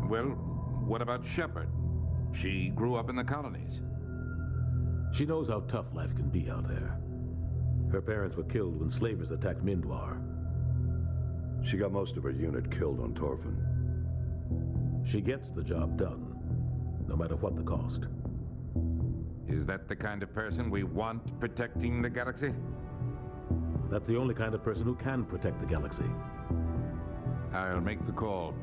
Well, what about Shepard? She grew up in the colonies. She knows how tough life can be out there. Her parents were killed when slavers attacked Mindwar. She got most of her unit killed on Torfin. She gets the job done, no matter what the cost. Is that the kind of person we want protecting the galaxy? That's the only kind of person who can protect the galaxy. I'll make the call.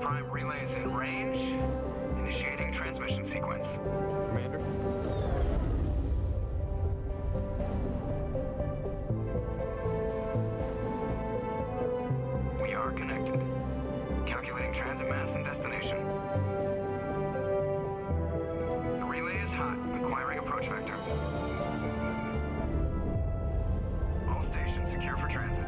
Prime relays in range. Initiating transmission sequence. Commander? We are connected. Calculating transit mass and destination. The relay is hot. Acquiring approach vector. All stations secure for transit.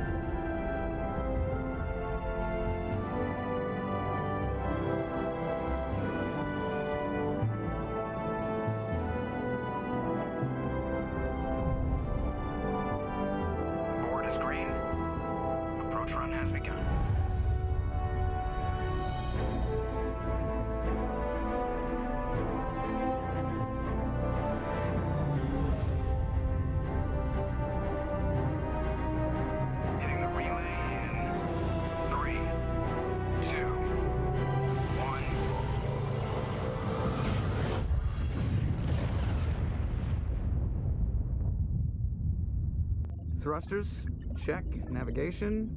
Thrusters, check. Navigation,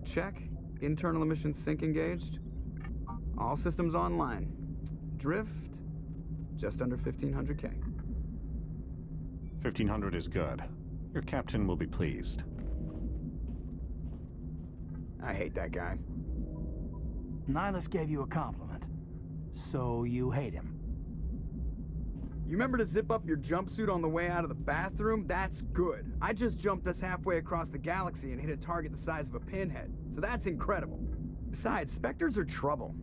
check. Internal emissions sync engaged. All systems online. Drift, just under 1,500 K. 1,500 is good. Your captain will be pleased. I hate that guy. Nihilus gave you a compliment. So you hate him. You remember to zip up your jumpsuit on the way out of the bathroom? That's good. I just jumped us halfway across the galaxy and hit a target the size of a pinhead, so that's incredible. Besides, Spectres are trouble.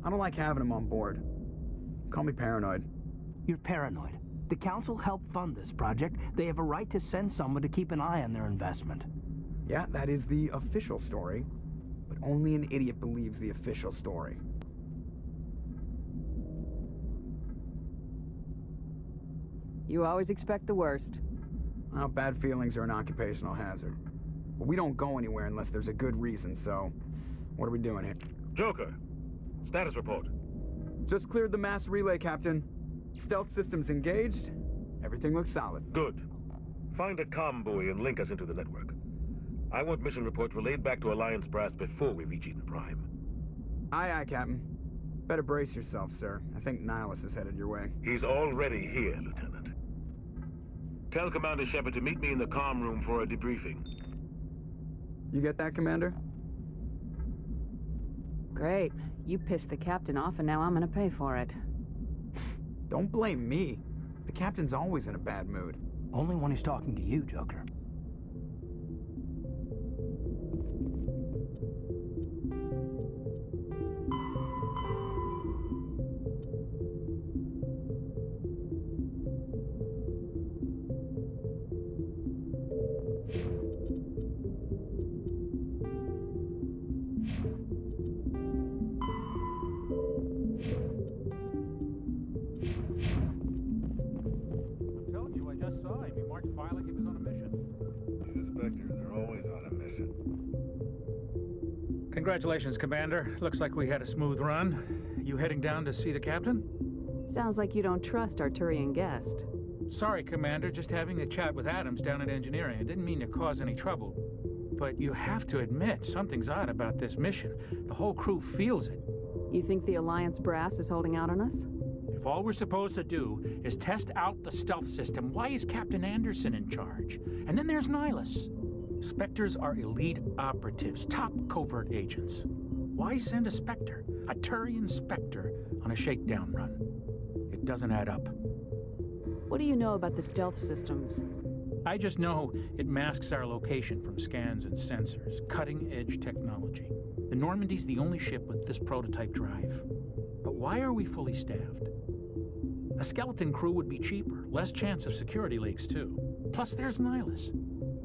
I don't like having them on board. Call me paranoid. You're paranoid. The Council helped fund this project. They have a right to send someone to keep an eye on their investment. Yeah, that is the official story. But only an idiot believes the official story. You always expect the worst. Well, bad feelings are an occupational hazard. But we don't go anywhere unless there's a good reason, so what are we doing here? Joker, status report. Just cleared the mass relay, Captain. Stealth systems engaged. Everything looks solid. Good. Find a comm buoy and link us into the network. I want mission reports relayed back to Alliance Brass before we reach Eden Prime. Aye, aye, Captain. Better brace yourself, sir. I think Nihilus is headed your way. He's already here, Lieutenant. Tell Commander Shepard to meet me in the comm room for a debriefing. You get that, Commander? Great. You pissed the captain off and now I'm gonna pay for it. Don't blame me. The captain's always in a bad mood. Only when he's talking to you, Joker. Congratulations, Commander. Looks like we had a smooth run. You heading down to see the captain? Sounds like you don't trust Arturian guest. Sorry, Commander. Just having a chat with Adams down at engineering. I didn't mean to cause any trouble. But you have to admit, something's odd about this mission. The whole crew feels it. You think the Alliance brass is holding out on us? If all we're supposed to do is test out the stealth system, why is Captain Anderson in charge? And then there's Nihilus. Spectres are elite operatives, top covert agents. Why send a Spectre, a Turian Spectre, on a shakedown run? It doesn't add up. What do you know about the stealth systems? I just know it masks our location from scans and sensors, cutting-edge technology. The Normandy's the only ship with this prototype drive. But why are we fully staffed? A skeleton crew would be cheaper, less chance of security leaks too. Plus there's Nihilus.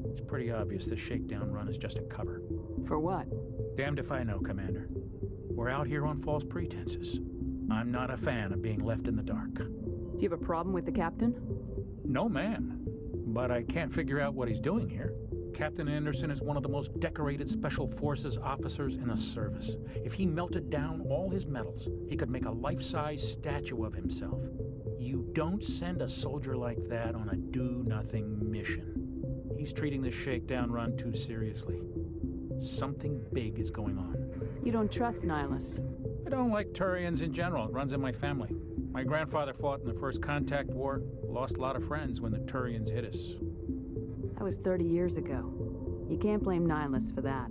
It's pretty obvious this shakedown run is just a cover. For what? Damned if I know, Commander. We're out here on false pretenses. I'm not a fan of being left in the dark. Do you have a problem with the captain? No, ma'am. But I can't figure out what he's doing here. Captain Anderson is one of the most decorated Special Forces officers in the service. If he melted down all his medals, he could make a life-size statue of himself. You don't send a soldier like that on a do-nothing mission. He's treating this shakedown run too seriously. Something big is going on. You don't trust Nihilus? I don't like Turians in general. It runs in my family. My grandfather fought in the First Contact War, lost a lot of friends when the Turians hit us. That was 30 years ago. You can't blame Nihilus for that.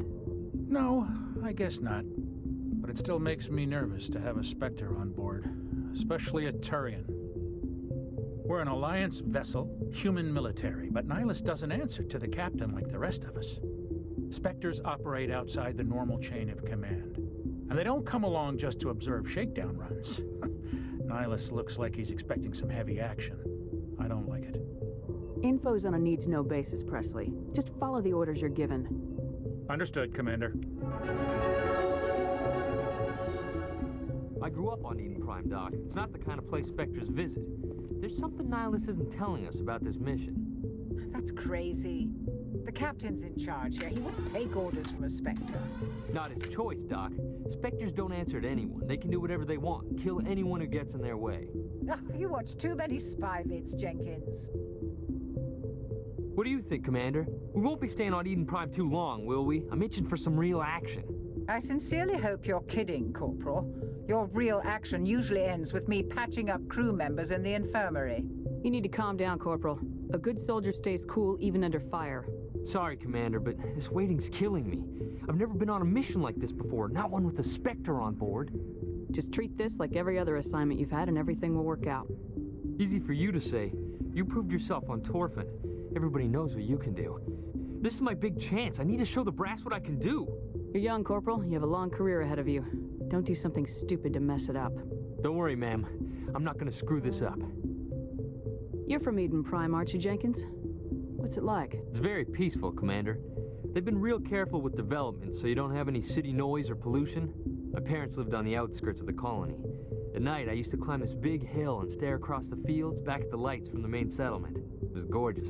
No, I guess not. But it still makes me nervous to have a Spectre on board, especially a Turian. We're an Alliance vessel, human military, but Nihilus doesn't answer to the captain like the rest of us. Spectres operate outside the normal chain of command. And they don't come along just to observe shakedown runs. Nihilus looks like he's expecting some heavy action. I don't like it. Info's on a need-to-know basis, Presley. Just follow the orders you're given. Understood, Commander. I grew up on Eden Prime, Doc. It's not the kind of place Spectres visit. There's something Nihilus isn't telling us about this mission. That's crazy. The captain's in charge here. He wouldn't take orders from a Spectre. Not his choice, Doc. Spectres don't answer to anyone. They can do whatever they want. Kill anyone who gets in their way. Oh, you watch too many spy vids, Jenkins. What do you think, Commander? We won't be staying on Eden Prime too long, will we? I'm itching for some real action. I sincerely hope you're kidding, Corporal. Your real action usually ends with me patching up crew members in the infirmary. You need to calm down, Corporal. A good soldier stays cool even under fire. Sorry, Commander, but this waiting's killing me. I've never been on a mission like this before, not one with a Spectre on board. Just treat this like every other assignment you've had and everything will work out. Easy for you to say. You proved yourself on Torfin. Everybody knows what you can do. This is my big chance. I need to show the brass what I can do. You're young, Corporal. You have a long career ahead of you. Don't do something stupid to mess it up. Don't worry, ma'am. I'm not gonna screw this up. You're from Eden Prime, aren't you, Jenkins? What's it like? It's very peaceful, Commander. They've been real careful with development, so you don't have any city noise or pollution. My parents lived on the outskirts of the colony. At night, I used to climb this big hill and stare across the fields back at the lights from the main settlement. It was gorgeous.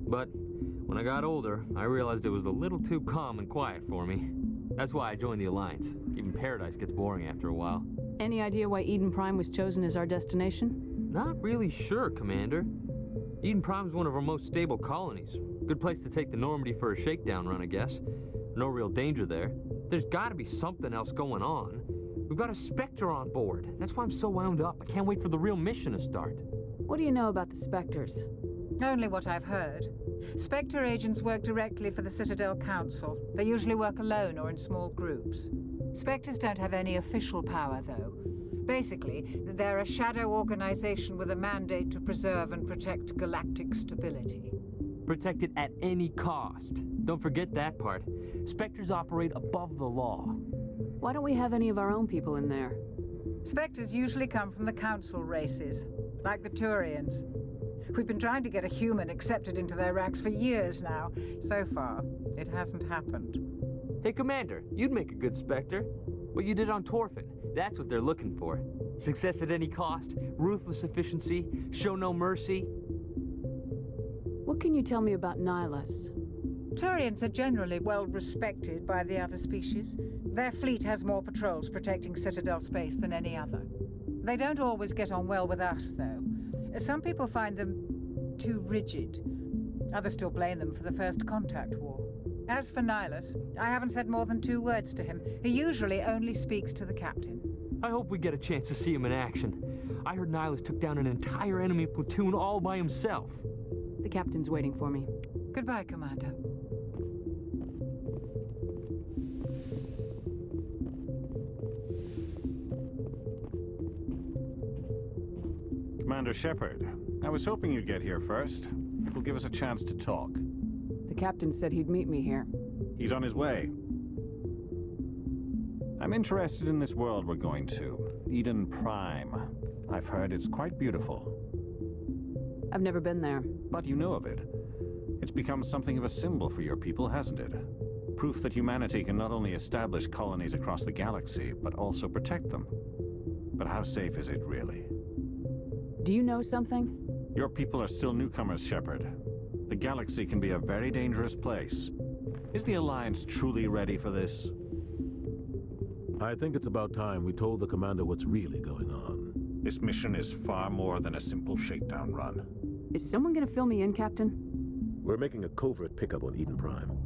But when I got older, I realized it was a little too calm and quiet for me. That's why I joined the Alliance. Even Paradise gets boring after a while. Any idea why Eden Prime was chosen as our destination? Not really sure, Commander. Eden Prime's one of our most stable colonies. Good place to take the Normandy for a shakedown run, I guess. No real danger there. There's gotta be something else going on. We've got a Spectre on board. That's why I'm so wound up. I can't wait for the real mission to start. What do you know about the Spectres? Only what I've heard. Spectre agents work directly for the Citadel Council. They usually work alone or in small groups. Spectres don't have any official power, though. Basically, they're a shadow organization with a mandate to preserve and protect galactic stability. Protect it at any cost. Don't forget that part. Spectres operate above the law. Why don't we have any of our own people in there? Spectres usually come from the Council races, like the Turians. We've been trying to get a human accepted into their ranks for years now. So far, it hasn't happened. Hey, Commander, you'd make a good Spectre. What you did on Torfin, that's what they're looking for. Success at any cost, ruthless efficiency, show no mercy. What can you tell me about Nihilus? Turians are generally well respected by the other species. Their fleet has more patrols protecting Citadel space than any other. They don't always get on well with us, though. Some people find them too rigid. Others still blame them for the First Contact War. As for Nihilus, I haven't said more than 2 words to him. He usually only speaks to the captain. I hope we get a chance to see him in action. I heard Nihilus took down an entire enemy platoon all by himself. The captain's waiting for me. Goodbye, Commander. Commander Shepard, I was hoping you'd get here first. It will give us a chance to talk. The captain said he'd meet me here. He's on his way. I'm interested in this world we're going to, Eden Prime. I've heard it's quite beautiful. I've never been there. But you know of it. It's become something of a symbol for your people, hasn't it? Proof that humanity can not only establish colonies across the galaxy, but also protect them. But how safe is it, really? Do you know something? Your people are still newcomers, Shepard. The galaxy can be a very dangerous place. Is the Alliance truly ready for this? I think it's about time we told the commander what's really going on. This mission is far more than a simple shakedown run. Is someone gonna fill me in, Captain? We're making a covert pickup on Eden Prime.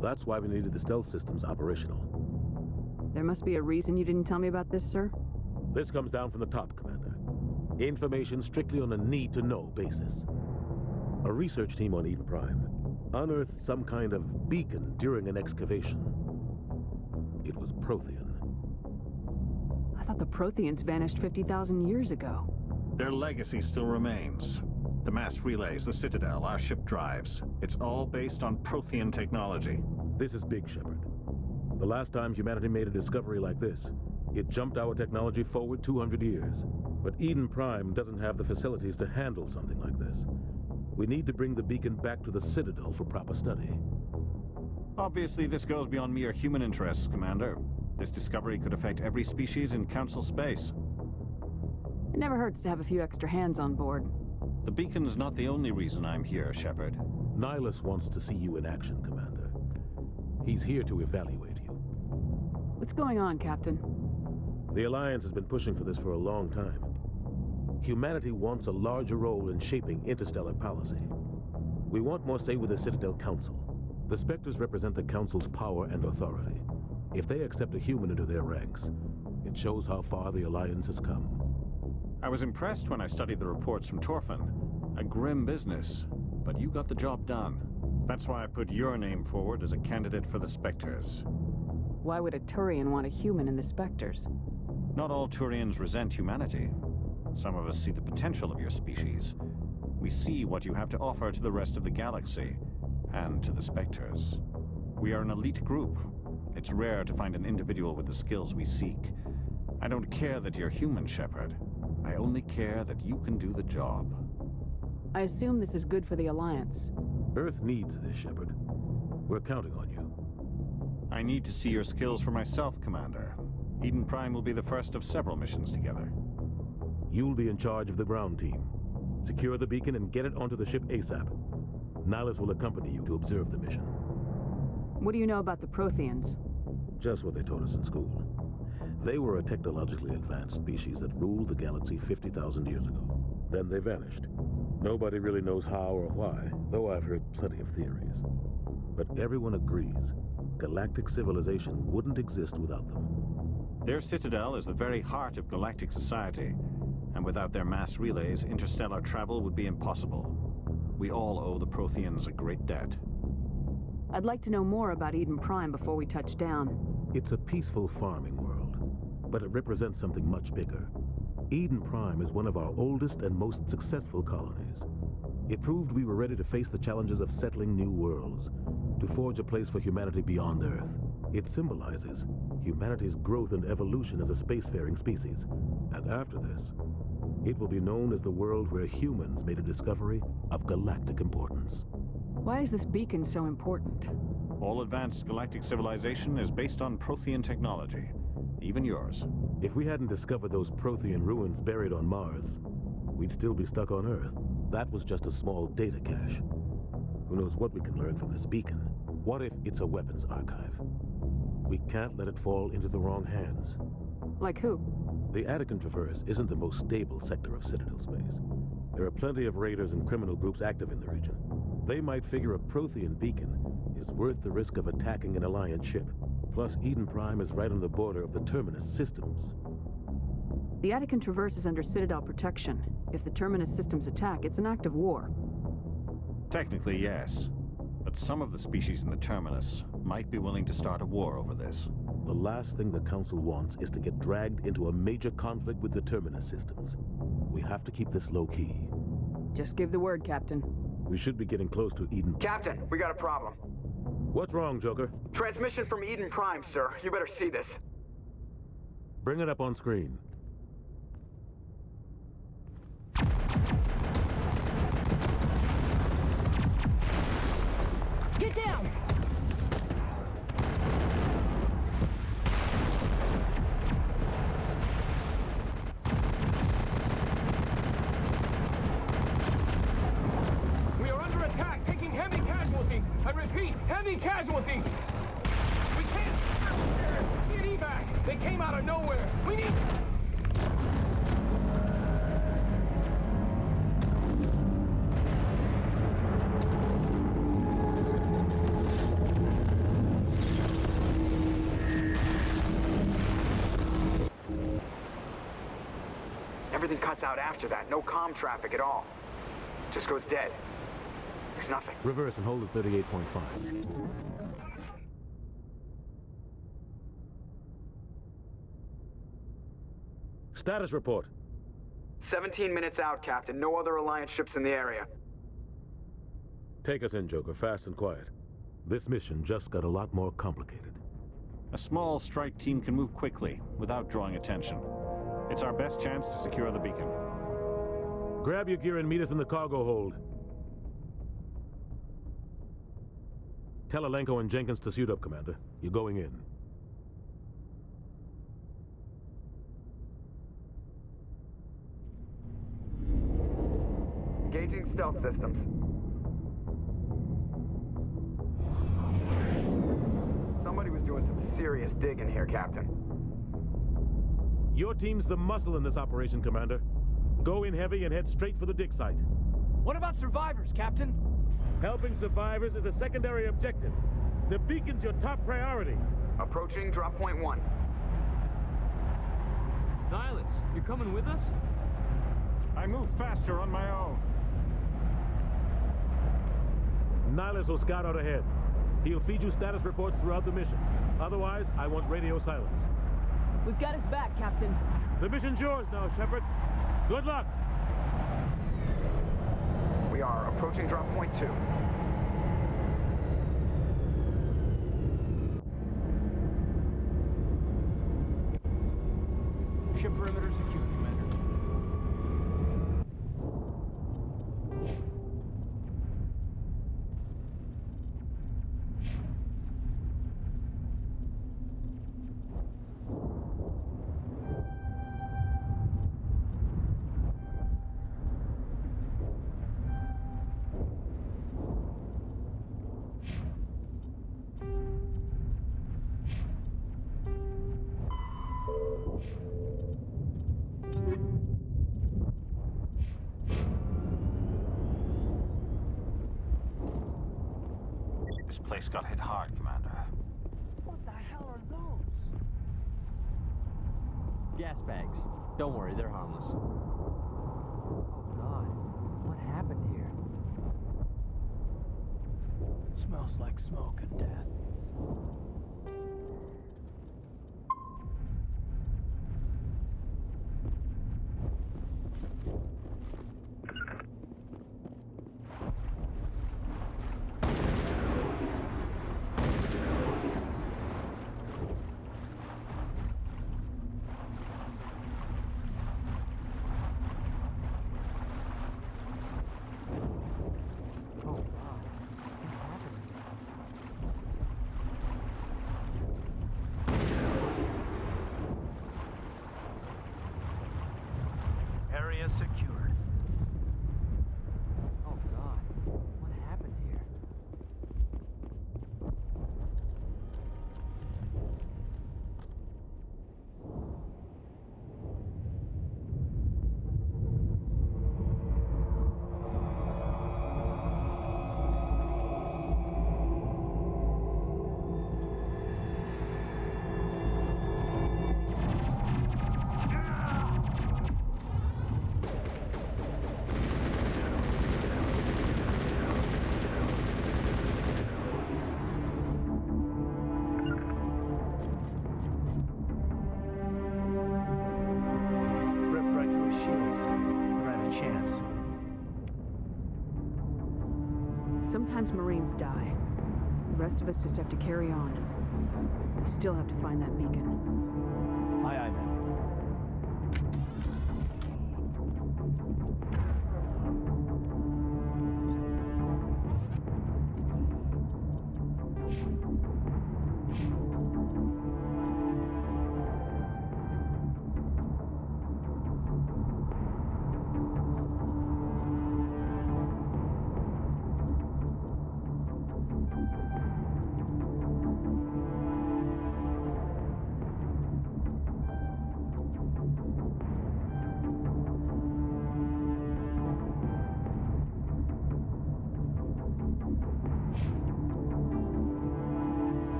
That's why we needed the stealth systems operational. There must be a reason you didn't tell me about this, sir? This comes down from the top, Commander. Information strictly on a need-to-know basis. A research team on Eden Prime unearthed some kind of beacon during an excavation. It was Prothean. I thought the Protheans vanished 50,000 years ago. Their legacy still remains. The mass relays, the Citadel, our ship drives. It's all based on Prothean technology. This is big, Shepard. The last time humanity made a discovery like this, it jumped our technology forward 200 years. But Eden Prime doesn't have the facilities to handle something like this. We need to bring the beacon back to the Citadel for proper study. Obviously, this goes beyond mere human interests, Commander. This discovery could affect every species in Council space. It never hurts to have a few extra hands on board. The beacon's not the only reason I'm here, Shepard. Nihilus wants to see you in action, Commander. He's here to evaluate you. What's going on, Captain? The Alliance has been pushing for this for a long time. Humanity wants a larger role in shaping interstellar policy. We want more say with the Citadel Council. The Spectres represent the Council's power and authority. If they accept a human into their ranks, it shows how far the Alliance has come. I was impressed when I studied the reports from Torfin. A grim business, but you got the job done. That's why I put your name forward as a candidate for the Spectres. Why would a Turian want a human in the Spectres? Not all Turians resent humanity. Some of us see the potential of your species. We see what you have to offer to the rest of the galaxy, and to the Spectres. We are an elite group. It's rare to find an individual with the skills we seek. I don't care that you're human, Shepard. I only care that you can do the job. I assume this is good for the Alliance. Earth needs this, Shepard. We're counting on you. I need to see your skills for myself, Commander. Eden Prime will be the first of several missions together. You'll be in charge of the ground team. Secure the beacon and get it onto the ship ASAP. Nihilus will accompany you to observe the mission. What do you know about the Protheans? Just what they taught us in school. They were a technologically advanced species that ruled the galaxy 50,000 years ago. Then they vanished. Nobody really knows how or why, though I've heard plenty of theories. But everyone agrees, galactic civilization wouldn't exist without them. Their citadel is the very heart of galactic society, and without their mass relays, interstellar travel would be impossible. We all owe the Protheans a great debt. I'd like to know more about Eden Prime before we touch down. It's a peaceful farming world, but it represents something much bigger. Eden Prime is one of our oldest and most successful colonies. It proved we were ready to face the challenges of settling new worlds, to forge a place for humanity beyond Earth. It symbolizes humanity's growth and evolution as a spacefaring species. And after this, it will be known as the world where humans made a discovery of galactic importance. Why is this beacon so important? All advanced galactic civilization is based on Prothean technology, even yours. If we hadn't discovered those Prothean ruins buried on Mars, we'd still be stuck on Earth. That was just a small data cache. Who knows what we can learn from this beacon? What if it's a weapons archive? We can't let it fall into the wrong hands. Like who? The Attican Traverse isn't the most stable sector of Citadel space. There are plenty of raiders and criminal groups active in the region. They might figure a Prothean beacon is worth the risk of attacking an Alliance ship. Plus, Eden Prime is right on the border of the Terminus systems. The Attican Traverse is under Citadel protection. If the Terminus systems attack, it's an act of war. Technically, yes. But some of the species in the Terminus might be willing to start a war over this. The last thing the Council wants is to get dragged into a major conflict with the Terminus systems. We have to keep this low-key. Just give the word, Captain. We should be getting close to Eden. Captain, we got a problem. What's wrong, Joker? Transmission from Eden Prime, sir. You better see this. Bring it up on screen. Get down! We are under attack, taking heavy casualties. I repeat, heavy casualties. We can't. Need evac. They came out of nowhere. We need. Everything cuts out after that. No comm traffic at all. Just goes dead. There's nothing. Reverse and hold at 38.5. Status report. 17 minutes out, Captain. No other Alliance ships in the area. Take us in, Joker, fast and quiet. This mission just got a lot more complicated. A small strike team can move quickly without drawing attention. It's our best chance to secure the beacon. Grab your gear and meet us in the cargo hold. Tell Alenko and Jenkins to suit up, Commander. You're going in. Engaging stealth systems. Somebody was doing some serious digging here, Captain. Your team's the muscle in this operation, Commander. Go in heavy and head straight for the dig site. What about survivors, Captain? Helping survivors is a secondary objective. The beacon's your top priority. Approaching drop point 1. Nihilus, you're coming with us? I move faster on my own. Nihilus will scout out ahead. He'll feed you status reports throughout the mission. Otherwise, I want radio silence. We've got his back, Captain. The mission's yours now, Shepard. Good luck! We are approaching drop point 2. Ship perimeter secure, Commander. This place got hit hard, Commander. What the hell are those? Gas bags. Don't worry, they're harmless. Oh God, what happened here? Smells like smoke and death. Area secured. Oh God, what happened here? Sometimes Marines die. The rest of us just have to carry on. We still have to find that beacon. Aye, aye, ma'am.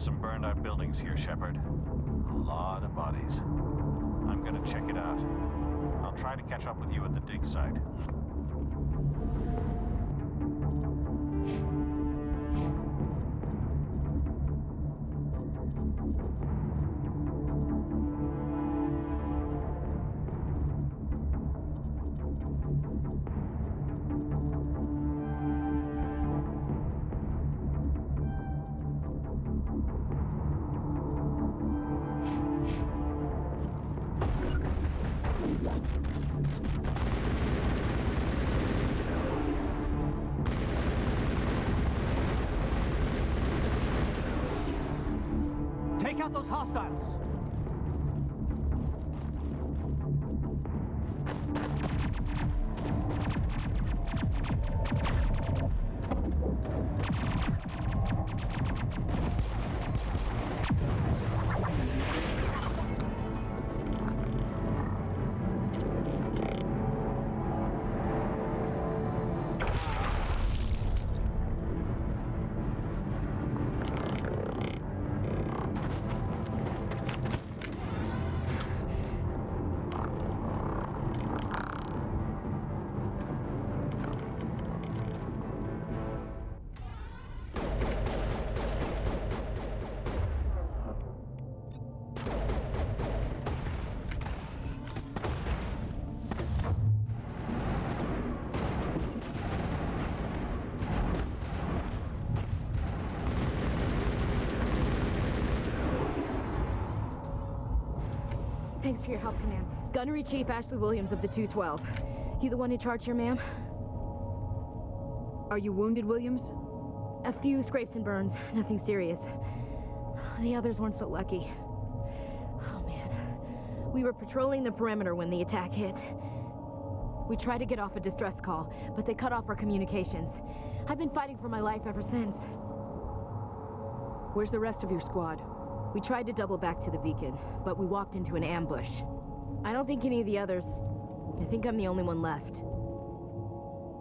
Some burned out buildings here, Shepard. A lot of bodies. I'm gonna check it out. I'll try to catch up with you at the dig site. Take out those hostiles! Thanks for your help, Command. Gunnery Chief Ashley Williams of the 212. You the one in charge here, ma'am? Are you wounded, Williams? A few scrapes and burns, nothing serious. The others weren't so lucky. Oh, man. We were patrolling the perimeter when the attack hit. We tried to get off a distress call, but they cut off our communications. I've been fighting for my life ever since. Where's the rest of your squad? We tried to double back to the beacon, but we walked into an ambush. I don't think any of the others... I think I'm the only one left.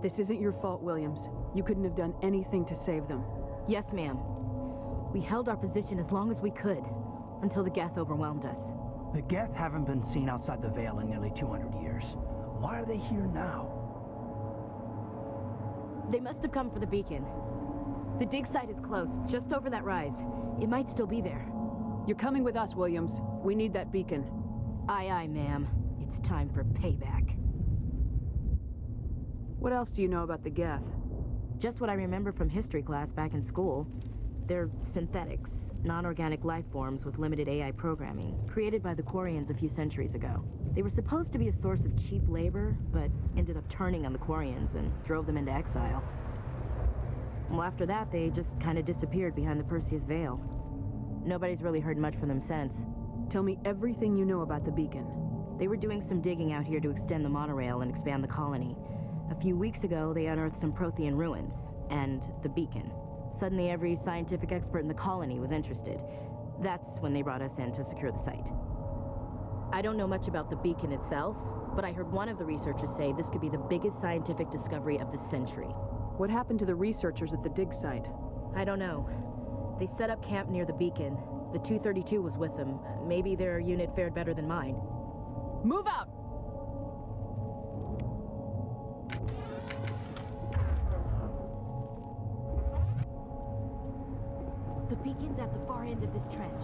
This isn't your fault, Williams. You couldn't have done anything to save them. Yes, ma'am. We held our position as long as we could, until the Geth overwhelmed us. The Geth haven't been seen outside the Veil in nearly 200 years. Why are they here now? They must have come for the beacon. The dig site is close, just over that rise. It might still be there. You're coming with us, Williams. We need that beacon. Aye, aye, ma'am. It's time for payback. What else do you know about the Geth? Just what I remember from history class back in school. They're synthetics, non-organic life forms with limited AI programming, created by the Quarians a few centuries ago. They were supposed to be a source of cheap labor, but ended up turning on the Quarians and drove them into exile. Well, after that, they just kind of disappeared behind the Perseus Veil. Nobody's really heard much from them since. Tell me everything you know about the beacon. They were doing some digging out here to extend the monorail and expand the colony. A few weeks ago, they unearthed some Prothean ruins, and the beacon. Suddenly, every scientific expert in the colony was interested. That's when they brought us in to secure the site. I don't know much about the beacon itself, but I heard one of the researchers say this could be the biggest scientific discovery of the century. What happened to the researchers at the dig site? I don't know. They set up camp near the beacon. The 232 was with them. Maybe their unit fared better than mine. Move out! The beacon's at the far end of this trench.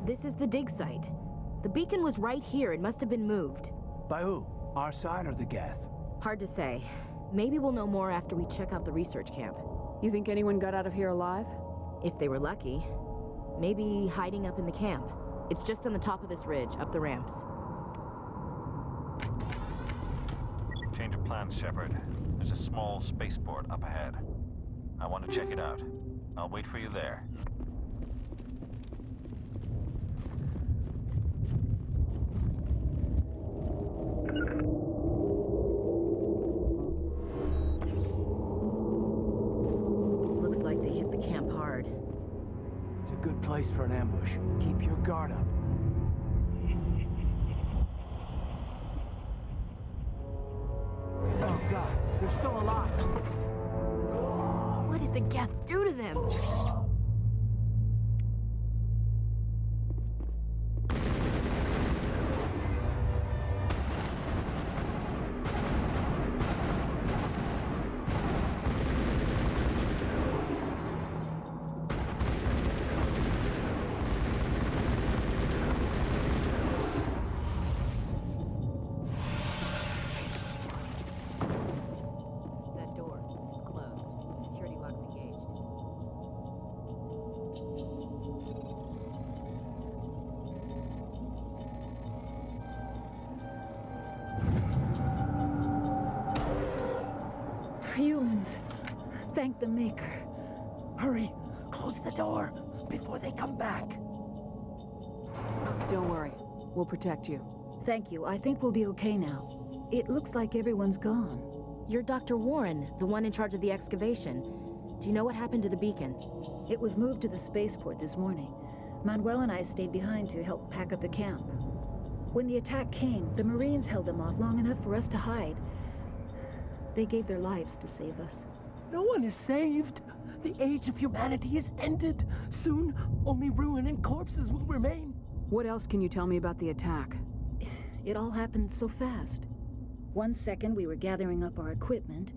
This is the dig site. The beacon was right here. It must have been moved. By who? Our side or the Geth? Hard to say. Maybe we'll know more after we check out the research camp. You think anyone got out of here alive? If they were lucky. Maybe hiding up in the camp. It's just on the top of this ridge, up the ramps. Change of plans, Shepard. There's a small spaceport up ahead. I want to check it out. I'll wait for you there. Looks like they hit the camp hard. It's a good place for an ambush. Keep your guard up. Oh God, they're still alive. What did the Geth do to them? That door, it's closed. Security lock's engaged. Humans. Thank the Maker. Hurry! Close the door before they come back. Don't worry. We'll protect you. Thank you. I think we'll be okay now. It looks like everyone's gone. You're Dr. Warren, the one in charge of the excavation. Do you know what happened to the beacon? It was moved to the spaceport this morning. Manuel and I stayed behind to help pack up the camp. When the attack came, the Marines held them off long enough for us to hide. They gave their lives to save us. No one is saved. The age of humanity is ended. Soon, only ruin and corpses will remain. What else can you tell me about the attack? It all happened so fast. One second we were gathering up our equipment.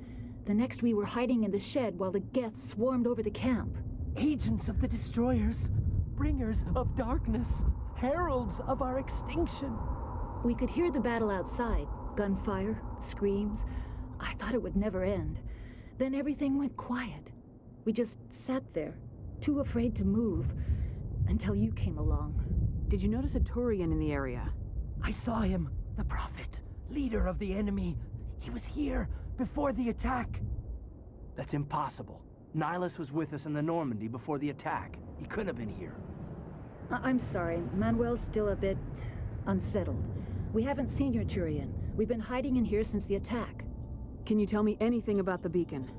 The next we were hiding in the shed while the Geth swarmed over the camp. Agents of the destroyers, bringers of darkness, heralds of our extinction. We could hear the battle outside. Gunfire, screams. I thought it would never end. Then everything went quiet. We just sat there, too afraid to move, until you came along. Did you notice a Turian in the area? I saw him, the Prophet, leader of the enemy. He was here before the attack. That's impossible. Nihilus was with us in the Normandy before the attack. He couldn't have been here. I'm sorry. Manuel's still a bit unsettled. We haven't seen your Turian. We've been hiding in here since the attack. Can you tell me anything about the beacon?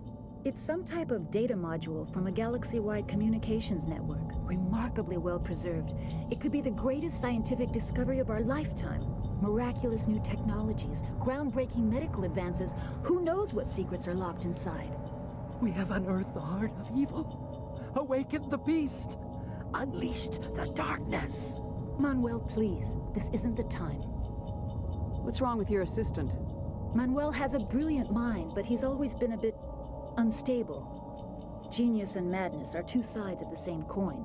It's some type of data module from a galaxy-wide communications network. Remarkably well preserved. It could be the greatest scientific discovery of our lifetime. Miraculous new technologies, groundbreaking medical advances. Who knows what secrets are locked inside? We have unearthed the heart of evil, awakened the beast, unleashed the darkness. Manuel, please. This isn't the time. What's wrong with your assistant? Manuel has a brilliant mind, but he's always been a bit unstable. Genius and madness are two sides of the same coin.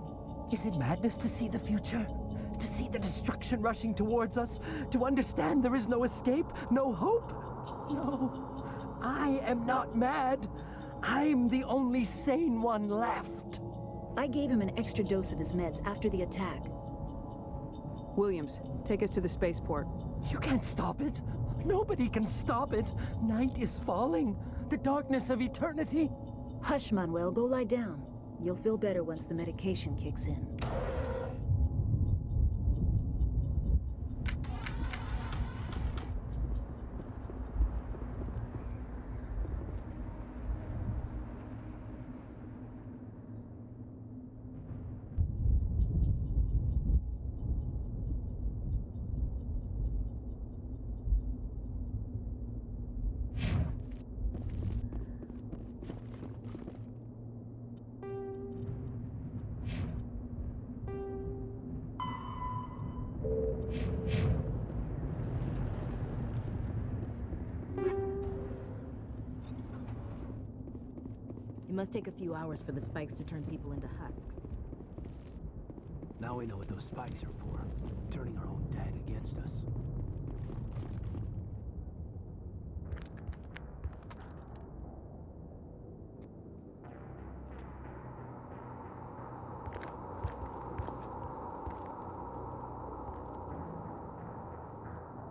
Is it madness to see the future? To see the destruction rushing towards us? To understand there is no escape? No hope? No. I am not mad. I'm the only sane one left. I gave him an extra dose of his meds after the attack. Williams, take us to the spaceport. You can't stop it. Nobody can stop it. Night is falling. The darkness of eternity. Hush, Manuel. Go lie down. You'll feel better once the medication kicks in. It must take a few hours for the spikes to turn people into husks. Now we know what those spikes are for. Turning our own dead against us.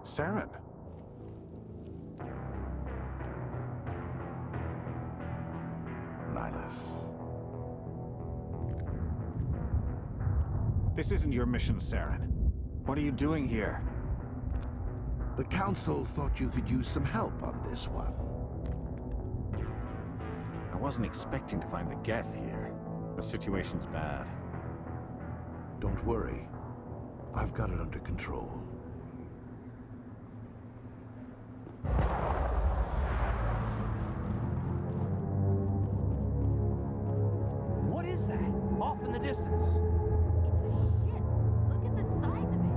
Saren. Nihilus. This isn't your mission, Saren. What are you doing here? The Council thought you could use some help on this one. I wasn't expecting to find the Geth here. The situation's bad. Don't worry. I've got it under control. What is that? Off in the distance. It's a ship. Look at the size of it.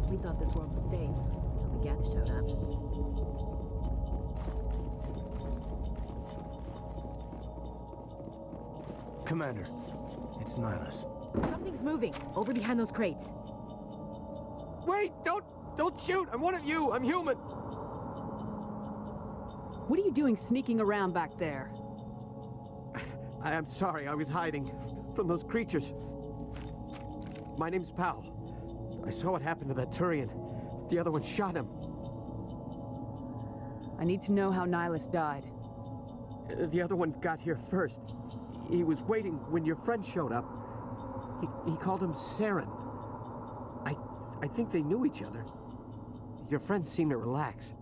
We thought this world was safe until the Geth showed up. Commander, it's Nihilus. Something's moving over behind those crates. Wait! Don't shoot! I'm one of you! I'm human! What are you doing sneaking around back there? I'm sorry, I was hiding from those creatures. My name's Powell. I saw what happened to that Turian. The other one shot him. I need to know how Nihilus died. The other one got here first. He was waiting when your friend showed up. He called him Saren. I think they knew each other. Your friend seemed to relax.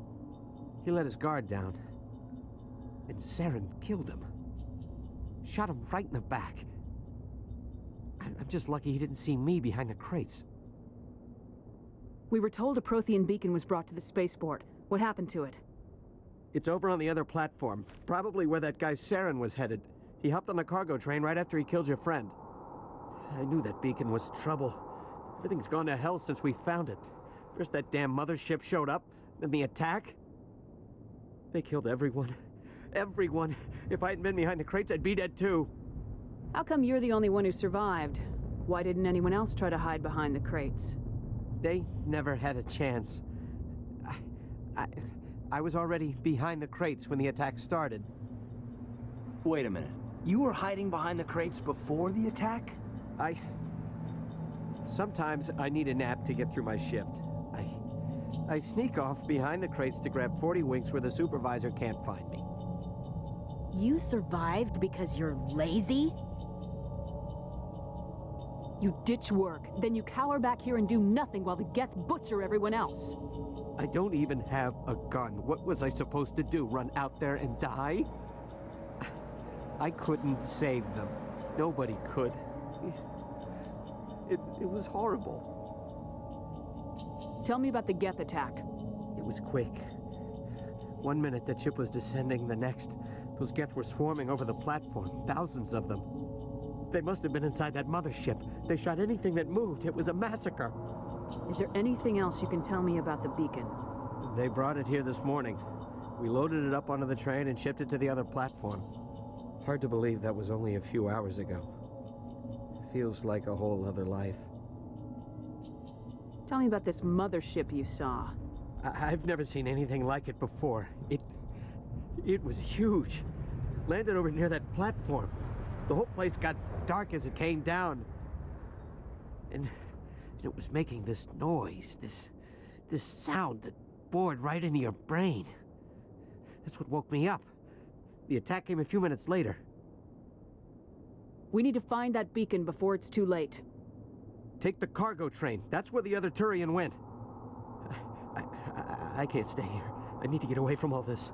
He let his guard down. And Saren killed him. Shot him right in the back. I'm just lucky he didn't see me behind the crates. We were told a Prothean beacon was brought to the spaceport. What happened to it? It's over on the other platform. Probably where that guy Saren was headed. He hopped on the cargo train right after he killed your friend. I knew that beacon was trouble. Everything's gone to hell since we found it. First that damn mothership showed up, then the attack. They killed everyone. Everyone. If I hadn't been behind the crates, I'd be dead too. How come you're the only one who survived? Why didn't anyone else try to hide behind the crates? They never had a chance. I was already behind the crates when the attack started. Wait a minute. You were hiding behind the crates before the attack? Sometimes I need a nap to get through my shift. I sneak off behind the crates to grab 40 winks where the supervisor can't find me. You survived because you're lazy? You ditch work, then you cower back here and do nothing while the Geth butcher everyone else. I don't even have a gun. What was I supposed to do, run out there and die? I couldn't save them. Nobody could. It was horrible. Tell me about the Geth attack. It was quick. 1 minute the ship was descending, the next, those Geth were swarming over the platform, thousands of them. They must have been inside that mothership. They shot anything that moved. It was a massacre. Is there anything else you can tell me about the beacon? They brought it here this morning. We loaded it up onto the train and shipped it to the other platform. Hard to believe that was only a few hours ago. Feels like a whole other life. Tell me about this mothership you saw. I've never seen anything like it before. It was huge. Landed over near that platform. The whole place got dark as it came down. And it was making this noise, this sound that bored right into your brain. That's what woke me up. The attack came a few minutes later. We need to find that beacon before it's too late. Take the cargo train. That's where the other Turian went. I can't stay here. I need to get away from all this.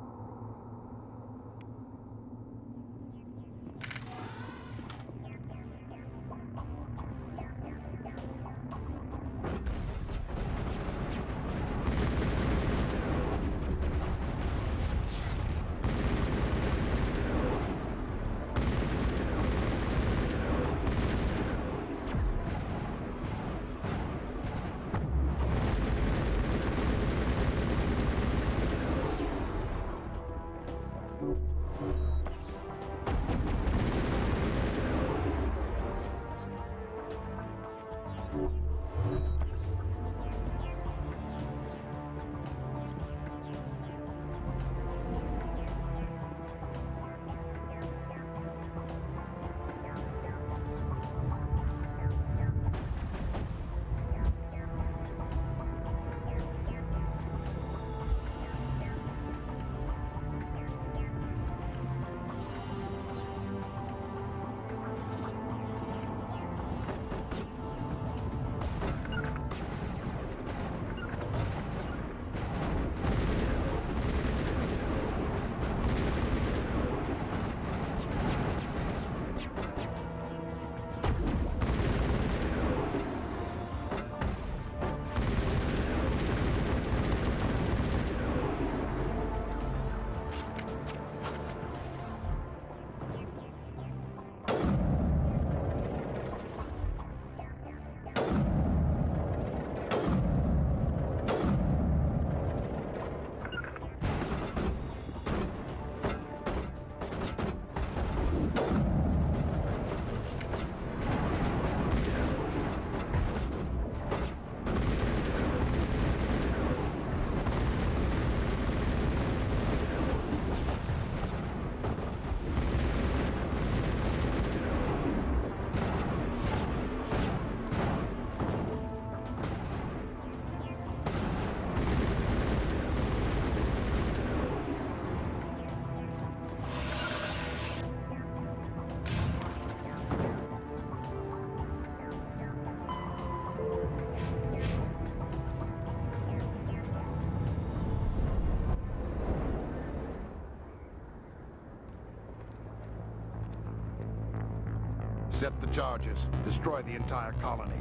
Set the charges. Destroy the entire colony.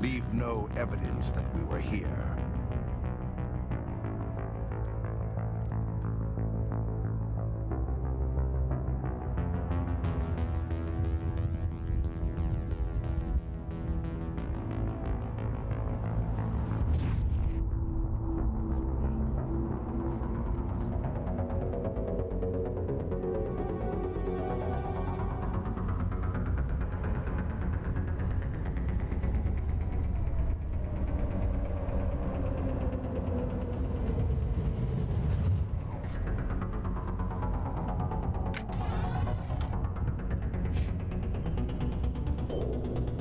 Leave no evidence that we were here.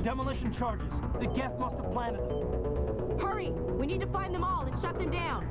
Demolition charges. The Geth must have planted them. Hurry! We need to find them all and shut them down.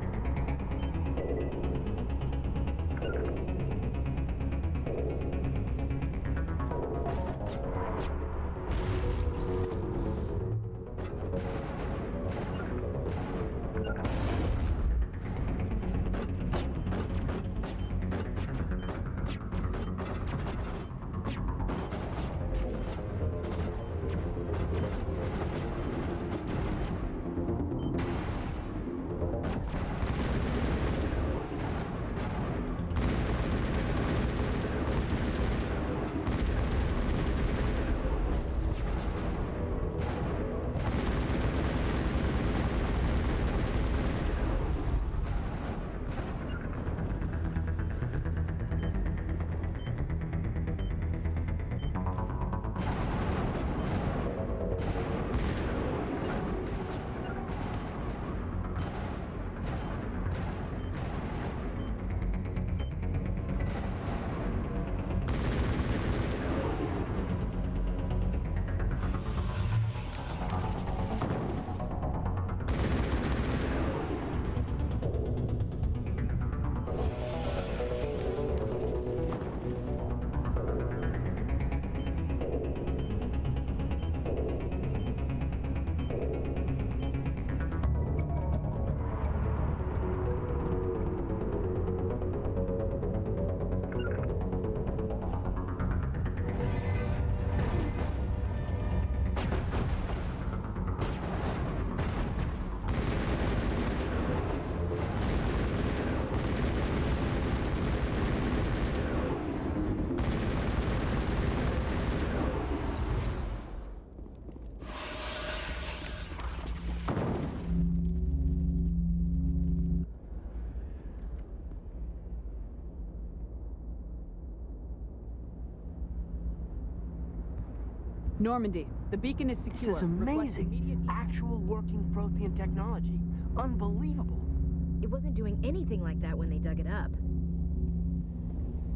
Normandy, the beacon is secure. This is amazing. Actual working Prothean technology. Unbelievable. It wasn't doing anything like that when they dug it up.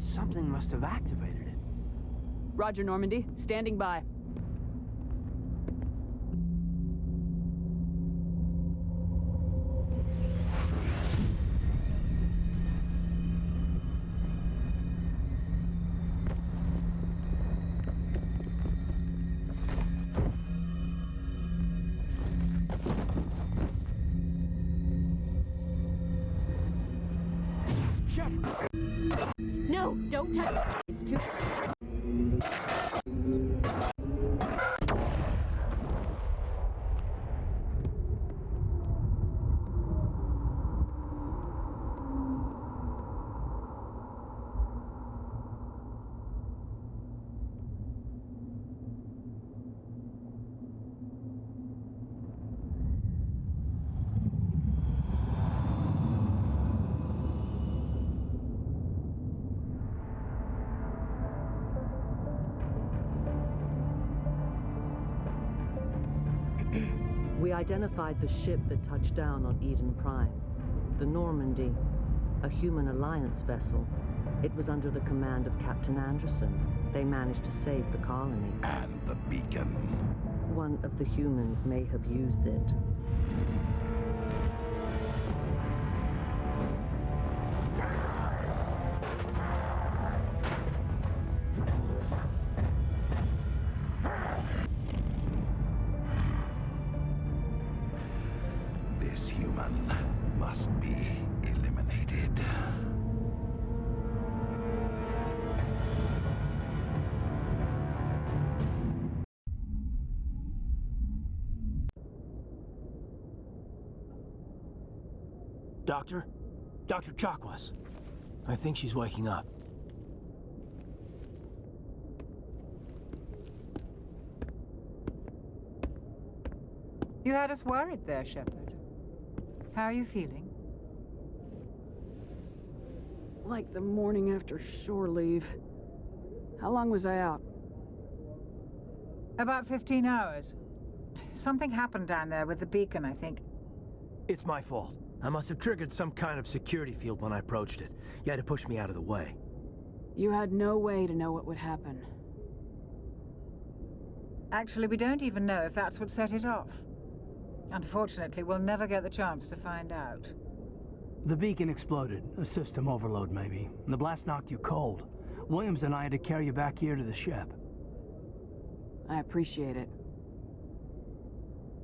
Something must have activated it. Roger, Normandy. Standing by. No, don't touch it. It's too... We identified the ship that touched down on Eden Prime. The Normandy, a human alliance vessel. It was under the command of Captain Anderson. They managed to save the colony. And the beacon. One of the humans may have used it. This human must be eliminated. Doctor? Dr. Chakwas. I think she's waking up. You had us worried there, Shepard. How are you feeling? Like the morning after shore leave. How long was I out? About 15 hours. Something happened down there with the beacon, I think. It's my fault. I must have triggered some kind of security field when I approached it. You had to push me out of the way. You had no way to know what would happen. Actually, we don't even know if that's what set it off. Unfortunately, we'll never get the chance to find out. The beacon exploded. A system overload, maybe. The blast knocked you cold. Williams and I had to carry you back here to the ship. I appreciate it.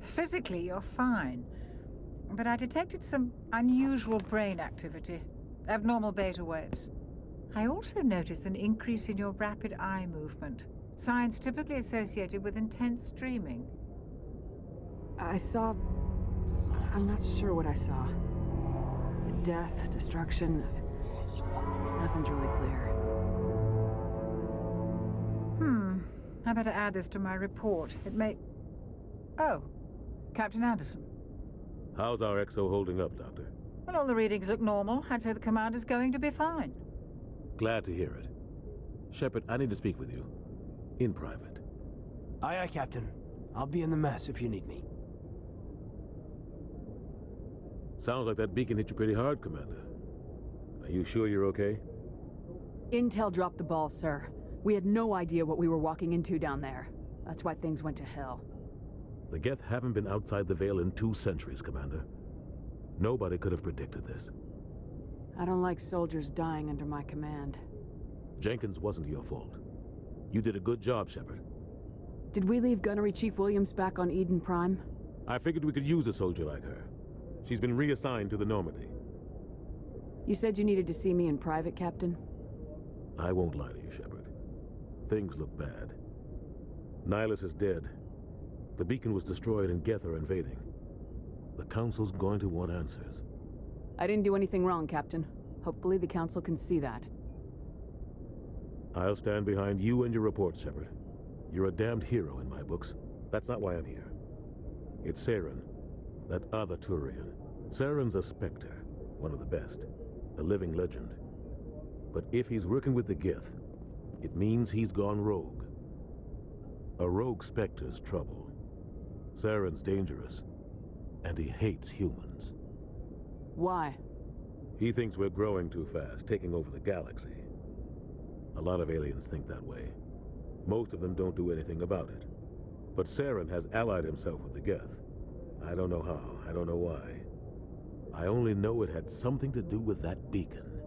Physically, you're fine. But I detected some unusual brain activity. Abnormal beta waves. I also noticed an increase in your rapid eye movement. Signs typically associated with intense dreaming. I saw... I'm not sure what I saw. Death, destruction... Nothing's really clear. I better add this to my report. It may... Oh, Captain Anderson. How's our XO holding up, Doctor? Well, all the readings look normal. I'd say the commander's going to be fine. Glad to hear it. Shepard, I need to speak with you. In private. Aye, aye, Captain. I'll be in the mess if you need me. Sounds like that beacon hit you pretty hard, Commander. Are you sure you're okay? Intel dropped the ball, sir. We had no idea what we were walking into down there. That's why things went to hell. The Geth haven't been outside the Veil in 2 centuries, Commander. Nobody could have predicted this. I don't like soldiers dying under my command. Jenkins wasn't your fault. You did a good job, Shepard. Did we leave Gunnery Chief Williams back on Eden Prime? I figured we could use a soldier like her. She's been reassigned to the Normandy. You said you needed to see me in private, Captain? I won't lie to you, Shepard. Things look bad. Nihilus is dead. The beacon was destroyed and Geth are invading. The Council's going to want answers. I didn't do anything wrong, Captain. Hopefully the Council can see that. I'll stand behind you and your report, Shepard. You're a damned hero in my books. That's not why I'm here. It's Saren, that other Turian. Saren's a Spectre, one of the best. A living legend. But if he's working with the Geth, it means he's gone rogue. A rogue Spectre's trouble. Saren's dangerous, and he hates humans. Why? He thinks we're growing too fast, taking over the galaxy. A lot of aliens think that way. Most of them don't do anything about it. But Saren has allied himself with the Geth. I don't know how, I don't know why. I only know it had something to do with that beacon.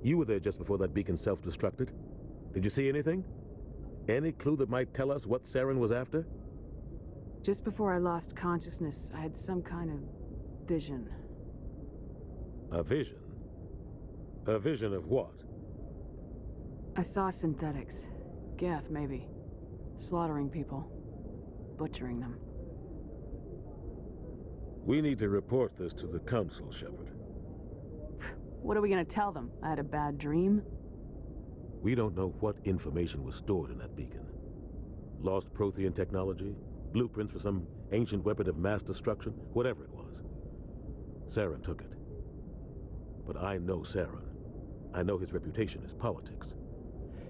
You were there just before that beacon self-destructed. Did you see anything? Any clue that might tell us what Saren was after? Just before I lost consciousness, I had some kind of vision. A vision? A vision of what? I saw synthetics. Geth, maybe. Slaughtering people. Butchering them. We need to report this to the Council, Shepard. What are we gonna tell them? I had a bad dream? We don't know what information was stored in that beacon. Lost Prothean technology? Blueprints for some ancient weapon of mass destruction? Whatever it was. Saren took it. But I know Saren. I know his reputation is politics.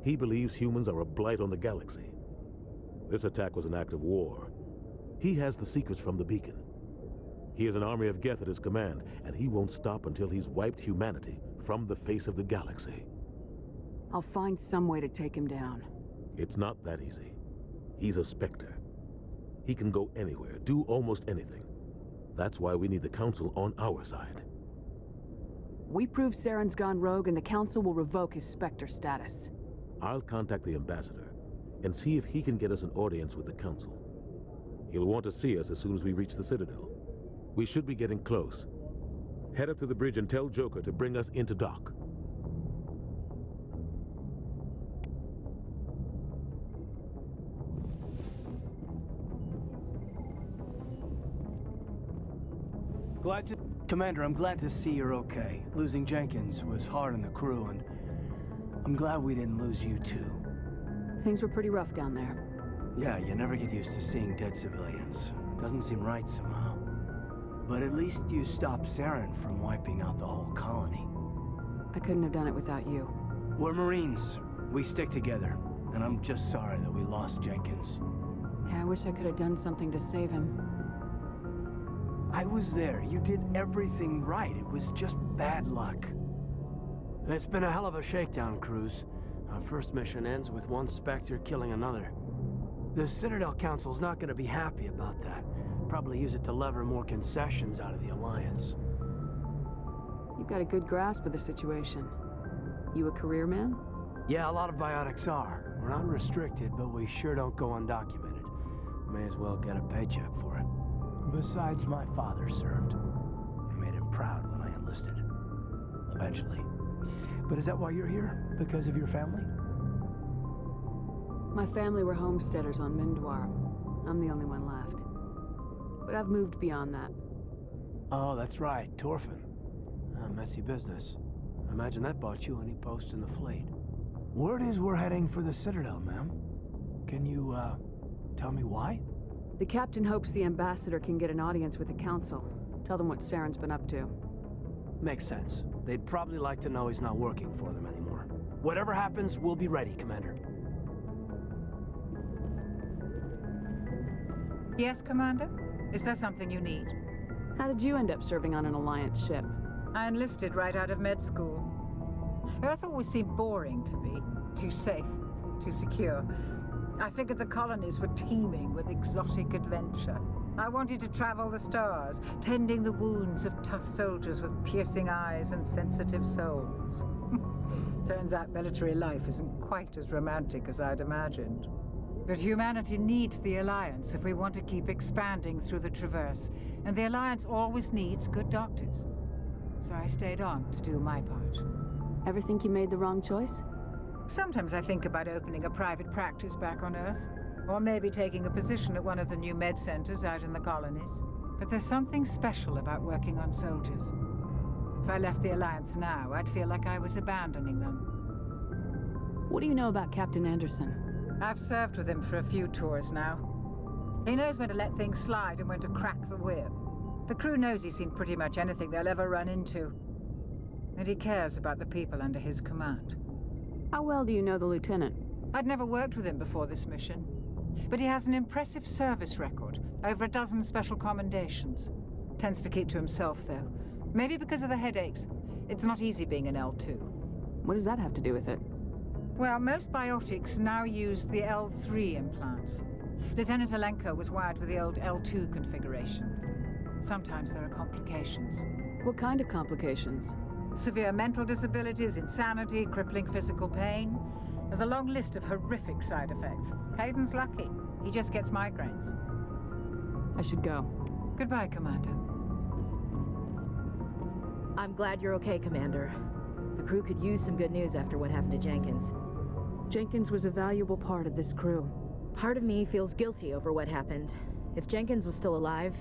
He believes humans are a blight on the galaxy. This attack was an act of war. He has the secrets from the beacon. He has an army of Geth at his command, and he won't stop until he's wiped humanity from the face of the galaxy. I'll find some way to take him down. It's not that easy. He's a Spectre. He can go anywhere, do almost anything. That's why we need the Council on our side. We prove Saren's gone rogue and the Council will revoke his Spectre status. I'll contact the Ambassador and see if he can get us an audience with the Council. He'll want to see us as soon as we reach the Citadel. We should be getting close. Head up to the bridge and tell Joker to bring us into dock. Commander, I'm glad to see you're okay. Losing Jenkins was hard on the crew, and I'm glad we didn't lose you too. Things were pretty rough down there. Yeah, you never get used to seeing dead civilians. Doesn't seem right somehow. But at least you stopped Saren from wiping out the whole colony. I couldn't have done it without you. We're Marines. We stick together. And I'm just sorry that we lost Jenkins. Yeah, I wish I could have done something to save him. I was there. You did everything right. It was just bad luck. It's been a hell of a shakedown, Cruz. Our first mission ends with one Spectre killing another. The Citadel Council's not gonna be happy about that. Probably use it to lever more concessions out of the Alliance. You've got a good grasp of the situation. You a career man? Yeah, a lot of biotics are. We're not restricted, but we sure don't go undocumented. May as well get a paycheck for it. Besides, my father served. I made him proud when I enlisted. Eventually. But is that why you're here? Because of your family? My family were homesteaders on Mindwar. I'm the only one left. But I've moved beyond that. Oh, that's right, Torfin. Messy business. I imagine that bought you any post in the fleet. Word is we're heading for the Citadel, ma'am. Can you, tell me why? The captain hopes the ambassador can get an audience with the council. Tell them what Saren's been up to. Makes sense. They'd probably like to know he's not working for them anymore. Whatever happens, we'll be ready, Commander. Yes, Commander? Is there something you need? How did you end up serving on an Alliance ship? I enlisted right out of med school. Earth always seemed boring to me. Too safe, too secure. I figured the colonies were teeming with exotic adventure. I wanted to travel the stars, tending the wounds of tough soldiers with piercing eyes and sensitive souls. Turns out military life isn't quite as romantic as I'd imagined. But humanity needs the Alliance if we want to keep expanding through the Traverse, and the Alliance always needs good doctors. So I stayed on to do my part. Ever think you made the wrong choice? Sometimes I think about opening a private practice back on Earth, or maybe taking a position at one of the new med centers out in the colonies. But there's something special about working on soldiers. If I left the Alliance now, I'd feel like I was abandoning them. What do you know about Captain Anderson? I've served with him for a few tours now. He knows when to let things slide and when to crack the whip. The crew knows he's seen pretty much anything they'll ever run into. And he cares about the people under his command. How well do you know the lieutenant? I'd never worked with him before this mission. But he has an impressive service record, over 12 special commendations. Tends to keep to himself, though. Maybe because of the headaches. It's not easy being an L2. What does that have to do with it? Well, most biotics now use the L3 implants. Lieutenant Alenko was wired with the old L2 configuration. Sometimes there are complications. What kind of complications? Severe mental disabilities, insanity, crippling physical pain. There's a long list of horrific side effects. Caden's lucky. He just gets migraines. I should go. Goodbye, Commander. I'm glad you're okay, Commander. The crew could use some good news after what happened to Jenkins. Jenkins was a valuable part of this crew. Part of me feels guilty over what happened. If Jenkins was still alive,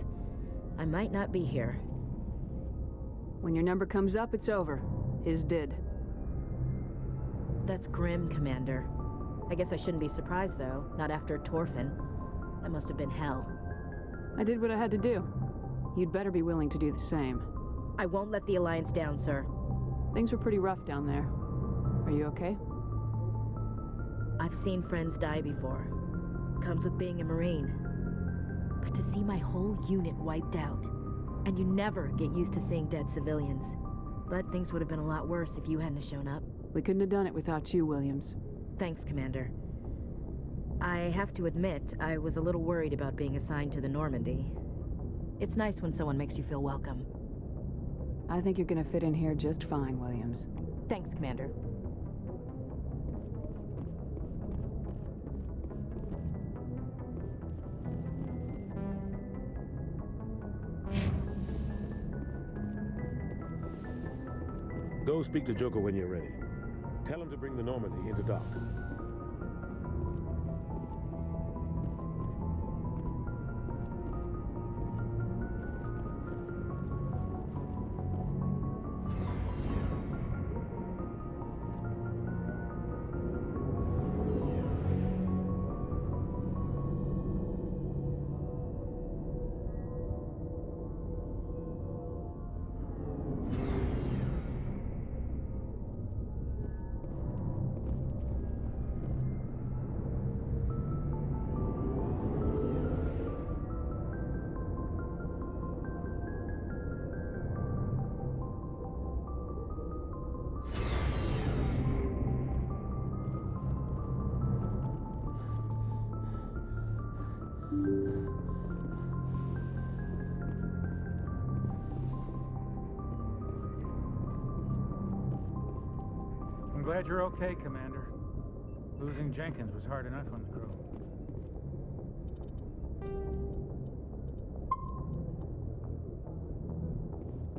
I might not be here. When your number comes up, it's over. His did. That's grim, Commander. I guess I shouldn't be surprised, though. Not after Torfin. That must have been hell. I did what I had to do. You'd better be willing to do the same. I won't let the Alliance down, sir. Things were pretty rough down there. Are you okay? I've seen friends die before. Comes with being a Marine. But to see my whole unit wiped out, and you never get used to seeing dead civilians. But things would have been a lot worse if you hadn't shown up. We couldn't have done it without you, Williams. Thanks, Commander. I have to admit, I was a little worried about being assigned to the Normandy. It's nice when someone makes you feel welcome. I think you're gonna fit in here just fine, Williams. Thanks, Commander. Go speak to Joker when you're ready. Tell him to bring the Normandy into dock. I'm glad you're okay, Commander. Losing Jenkins was hard enough on the crew.